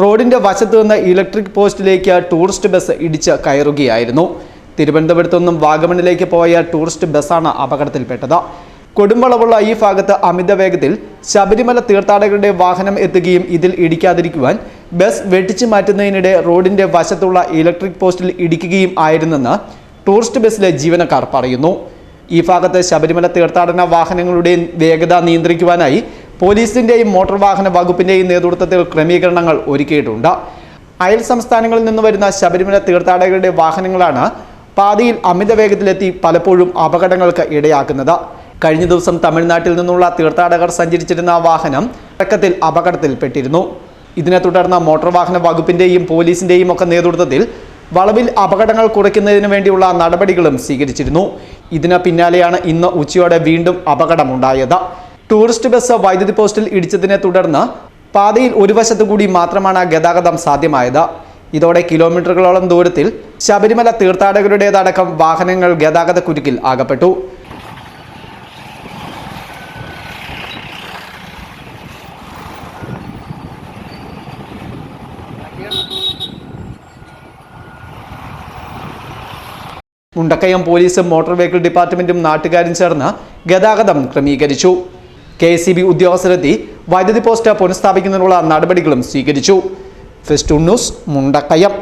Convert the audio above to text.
റോഡിന്റെ വശത്തു നിന്ന് ഇലക്ട്രിക് പോസ്റ്റിലേക്ക് ടൂറിസ്റ്റ് ബസ് ഇടിച്ച് കയറുകയായിരുന്നു. തിരുവനന്തപുരത്തു നിന്നും വാഗമണിലേക്ക് പോയ ടൂറിസ്റ്റ് ബസ്സാണ് അപകടത്തിൽപ്പെട്ടത്. കൊടുമ്പളവുള്ള ഈ ഭാഗത്ത് അമിത വേഗത്തിൽ ശബരിമല തീർത്ഥാടകരുടെ വാഹനം എത്തുകയും ഇതിൽ ഇടിക്കാതിരിക്കുവാൻ ബസ് വെട്ടിച്ചു മാറ്റുന്നതിനിടെ റോഡിന്റെ വശത്തുള്ള ഇലക്ട്രിക് പോസ്റ്റിൽ ഇടിക്കുകയും ആയിരുന്നെന്ന് ടൂറിസ്റ്റ് ബസ്സിലെ ജീവനക്കാർ പറയുന്നു. ഈ ഭാഗത്ത് ശബരിമല തീർത്ഥാടന വാഹനങ്ങളുടെ വേഗത നിയന്ത്രിക്കുവാനായി പോലീസിന്റെയും മോട്ടോർ വാഹന വകുപ്പിന്റെയും നേതൃത്വത്തിൽ ക്രമീകരണങ്ങൾ ഒരുക്കിയിട്ടുണ്ട്. അയൽ സംസ്ഥാനങ്ങളിൽ നിന്ന് വരുന്ന ശബരിമല തീർത്ഥാടകരുടെ വാഹനങ്ങളാണ് പാതയിൽ അമിത വേഗത്തിലെത്തി പലപ്പോഴും അപകടങ്ങൾക്ക് ഇടയാക്കുന്നത്. കഴിഞ്ഞ ദിവസം തമിഴ്നാട്ടിൽ നിന്നുള്ള തീർത്ഥാടകർ സഞ്ചരിച്ചിരുന്ന വാഹനം തുടക്കത്തിൽ അപകടത്തിൽപ്പെട്ടിരുന്നു. ഇതിനെ തുടർന്ന് മോട്ടോർ വാഹന വകുപ്പിന്റെയും പോലീസിന്റെയും ഒക്കെ നേതൃത്വത്തിൽ വളവിൽ അപകടങ്ങൾ കുറയ്ക്കുന്നതിന് വേണ്ടിയുള്ള നടപടികളും സ്വീകരിച്ചിരുന്നു. ഇതിന് പിന്നാലെയാണ് ഇന്ന് ഉച്ചയോടെ വീണ്ടും അപകടമുണ്ടായത്. ടൂറിസ്റ്റ് ബസ് വൈദ്യുതി പോസ്റ്റിൽ ഇടിച്ചതിനെ തുടർന്ന് പാതയിൽ ഒരു വശത്തു കൂടി മാത്രമാണ് ഗതാഗതം സാധ്യമായത്. ഇതോടെ കിലോമീറ്ററുകളോളം ദൂരത്തിൽ ശബരിമല തീർത്ഥാടകരുടേതടക്കം വാഹനങ്ങൾ ഗതാഗത കുരുക്കിൽ അകപ്പെട്ടു. മുണ്ടക്കയം പോലീസും മോട്ടോർ വെഹിക്കിൾ ഡിപ്പാർട്ട്മെന്റും നാട്ടുകാരും ചേർന്ന് ഗതാഗതം ക്രമീകരിച്ചു. KSEB ഉദ്യോഗസ്ഥരെത്തി വൈദ്യുതി പോസ്റ്റ് പുനഃസ്ഥാപിക്കുന്നതിനുള്ള നടപടികളും സ്വീകരിച്ചു. Festoon news, Mundakayam.